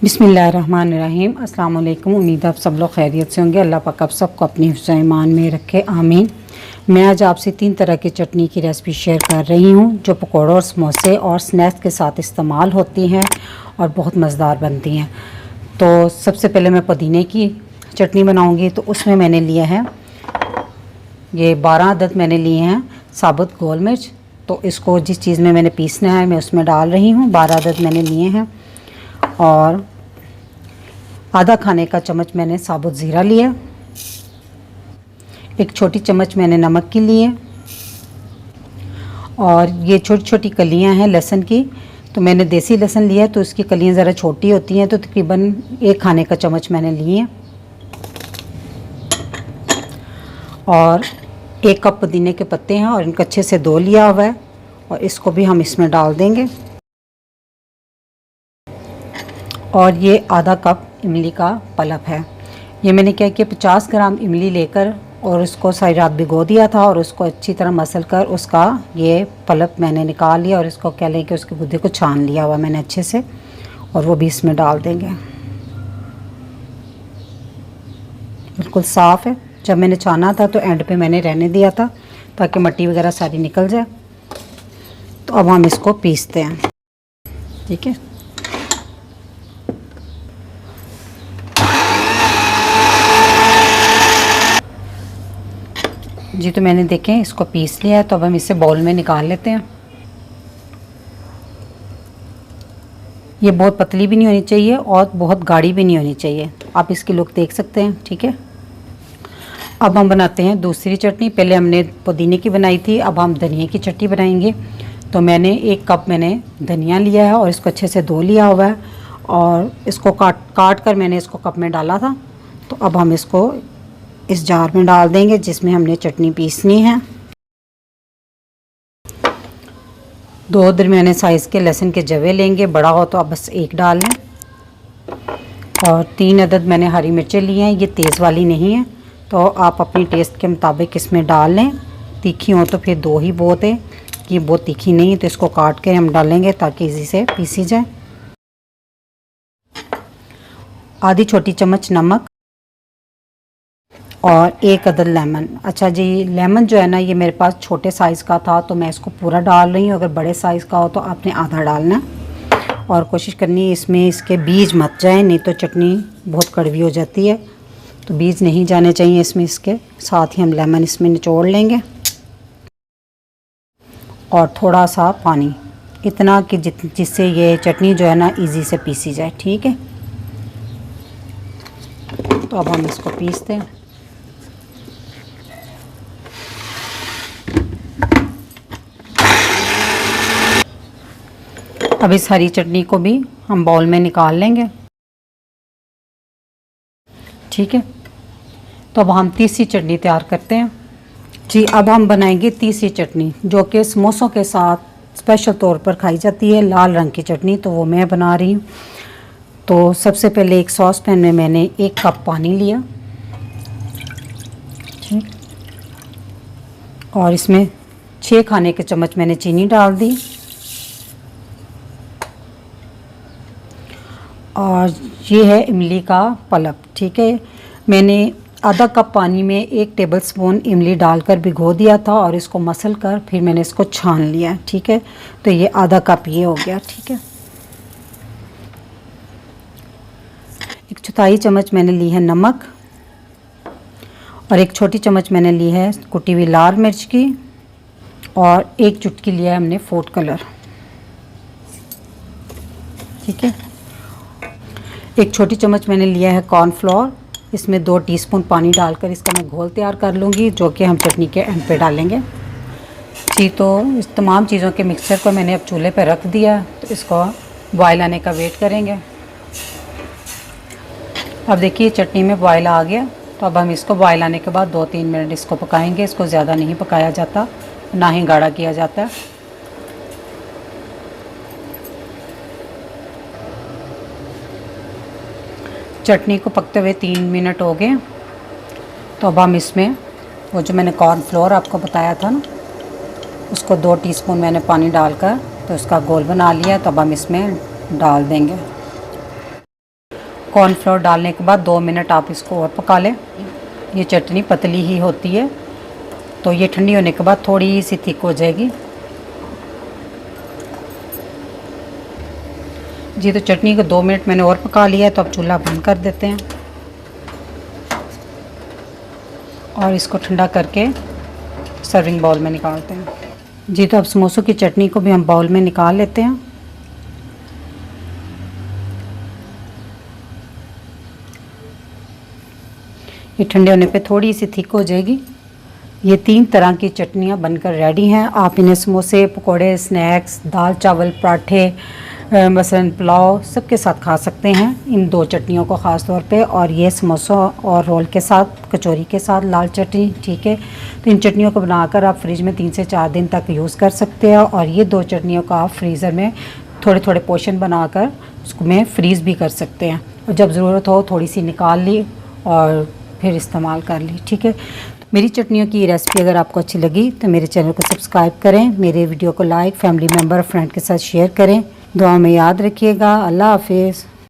बिस्मिल्लाहिर्रहमानिर्रहीम। अस्सलाम वालेकुम। उम्मीद आप सब लोग खैरियत से होंगे। अल्लाह पाक आप सबको अपनी हिफ्ज़ ईमान में रखे, आमीन। मैं आज आपसे 3 तरह की चटनी की रेसिपी शेयर कर रही हूँ जो पकौड़ों और समोसे और स्नैक्स के साथ इस्तेमाल होती हैं और बहुत मज़ेदार बनती हैं। तो सबसे पहले मैं पुदीने की चटनी बनाऊँगी। तो उसमें मैंने लिया है ये 12 अदद मैंने लिए हैं साबुत गोल मिर्च। तो इसको जिस चीज़ में मैंने पीसना है मैं उसमें डाल रही हूँ। 12 अदद मैंने लिए हैं और आधा खाने का चम्मच मैंने साबुत ज़ीरा लिया, एक छोटी चम्मच मैंने नमक की लिए और ये छोटी छोटी कलियां हैं लहसुन की। तो मैंने देसी लहसुन लिया है तो इसकी कलियां ज़रा छोटी होती हैं, तो तकरीबन 1 खाने का चम्मच मैंने लिए हैं। और 1 कप पुदीने के पत्ते हैं और इनको अच्छे से धो लिया हुआ है और इसको भी हम इसमें डाल देंगे। और ये आधा कप इमली का पल्प है। ये मैंने क्या किया 50 ग्राम इमली लेकर और उसको सारी रात भिगो दिया था और उसको अच्छी तरह मसल कर उसका ये पल्प मैंने निकाल लिया और इसको क्या लें कि उसके गुद्दे को छान लिया हुआ मैंने अच्छे से, और वो भी इसमें डाल देंगे। बिल्कुल साफ़ है। जब मैंने छाना था तो एंड पे मैंने रहने दिया था ताकि मिट्टी वगैरह सारी निकल जाए। तो अब हम इसको पीसते हैं, ठीक है। जी तो मैंने देखें इसको पीस लिया है। तो अब हम इसे बाउल में निकाल लेते हैं। ये बहुत पतली भी नहीं होनी चाहिए और बहुत गाढ़ी भी नहीं होनी चाहिए। आप इसकी लुक देख सकते हैं, ठीक है। अब हम बनाते हैं दूसरी चटनी। पहले हमने पुदीने की बनाई थी, अब हम धनिया की चटनी बनाएंगे। तो मैंने 1 कप मैंने धनिया लिया है और इसको अच्छे से धो लिया हुआ है और इसको काट कर मैंने इसको कप में डाला था। तो अब हम इसको इस जार में डाल देंगे जिसमें हमने चटनी पीसनी है। 2 दरमियाने साइज़ के लहसुन के जवे लेंगे, बड़ा हो तो आप बस 1 डाल लें। और 3 अदद मैंने हरी मिर्चें ली हैं, ये तेज़ वाली नहीं है, तो आप अपनी टेस्ट के मुताबिक इसमें डाल लें। तीखी हो तो फिर 2 ही बहुत है, ये बहुत तीखी नहीं है तो इसको काट के हम डालेंगे ताकि इजी से पीसी जाए। आधी छोटी चम्मच नमक और 1 अदद लेमन। अच्छा जी, लेमन जो है ना ये मेरे पास छोटे साइज़ का था तो मैं इसको पूरा डाल रही हूँ। अगर बड़े साइज़ का हो तो आपने आधा डालना और कोशिश करनी है इसमें इसके बीज मत जाए, नहीं तो चटनी बहुत कड़वी हो जाती है। तो बीज नहीं जाने चाहिए इसमें। इसके साथ ही हम लेमन इसमें निचोड़ लेंगे और थोड़ा सा पानी, इतना कि जिससे ये चटनी जो है ना इजी से पीसी जाए, ठीक है। तो अब हम इसको पीसते हैं। अब इस हरी चटनी को भी हम बाउल में निकाल लेंगे, ठीक है। तो अब हम तीसरी चटनी तैयार करते हैं। जी अब हम बनाएंगे तीसरी चटनी जो कि समोसों के साथ स्पेशल तौर पर खाई जाती है, लाल रंग की चटनी। तो वो मैं बना रही हूँ। तो सबसे पहले एक सॉस पैन में मैंने 1 कप पानी लिया, ठीक, और इसमें 6 खाने के चम्मच मैंने चीनी डाल दी और ये है इमली का पल्प, ठीक है। मैंने आधा कप पानी में 1 टेबलस्पून इमली डालकर भिगो दिया था और इसको मसल कर फिर मैंने इसको छान लिया, ठीक है। तो ये आधा कप ये हो गया, ठीक है। 1/4 चम्मच मैंने ली है नमक और 1 छोटी चम्मच मैंने ली है कुटी हुई लाल मिर्च की और 1 चुटकी लिया है हमने फूड कलर, ठीक है। 1 छोटी चम्मच मैंने लिया है कॉर्नफ्लोर। इसमें 2 टीस्पून पानी डालकर इसका मैं घोल तैयार कर लूँगी जो कि हम चटनी के एंड पे डालेंगे। जी तो इस तमाम चीज़ों के मिक्सचर को मैंने अब चूल्हे पर रख दिया। तो इसको बॉयल आने का वेट करेंगे। अब देखिए चटनी में बॉयल आ गया। तो अब हम इसको बॉयल आने के बाद 2-3 मिनट इसको पकाएंगे। इसको ज़्यादा नहीं पकाया जाता, ना ही गाढ़ा किया जाता है। चटनी को पकते हुए 3 मिनट हो गए। तो अब हम इसमें वो जो मैंने कॉर्नफ्लोर आपको बताया था ना, उसको 2 टीस्पून मैंने पानी डालकर तो उसका घोल बना लिया। तो अब हम इसमें डाल देंगे। कॉर्नफ्लोर डालने के बाद 2 मिनट आप इसको और पका लें। ये चटनी पतली ही होती है, तो ये ठंडी होने के बाद थोड़ी सी थिक हो जाएगी। जी तो चटनी को 2 मिनट मैंने और पका लिया है, तो अब चूल्हा बंद कर देते हैं और इसको ठंडा करके सर्विंग बाउल में निकालते हैं। जी तो अब समोसों की चटनी को भी हम बाउल में निकाल लेते हैं। ये ठंडे होने पे थोड़ी सी थिक हो जाएगी। ये 3 तरह की चटनियाँ बनकर रेडी हैं। आप इन्हें समोसे, पकोड़े, स्नैक्स, दाल चावल, पराठे, मसलन पुलाव सबके साथ खा सकते हैं, इन 2 चटनियों को ख़ास तौर पे। और ये समोसों और रोल के साथ, कचौरी के साथ लाल चटनी, ठीक है। तो इन चटनियों को बनाकर आप फ्रिज में 3 से 4 दिन तक यूज़ कर सकते हैं। और ये 2 चटनियों को आप फ्रीज़र में थोड़े थोड़े पोर्शन बनाकर उसको में फ्रीज़ भी कर सकते हैं, और जब ज़रूरत हो थोड़ी सी निकाल ली और फिर इस्तेमाल कर ली, ठीक है। मेरी चटनियों की रेसिपी अगर आपको अच्छी लगी तो मेरे चैनल को सब्सक्राइब करें, मेरे वीडियो को लाइक, फैमिली मेम्बर, फ्रेंड के साथ शेयर करें। दुआ में याद रखिएगा। अल्लाह हाफिज़।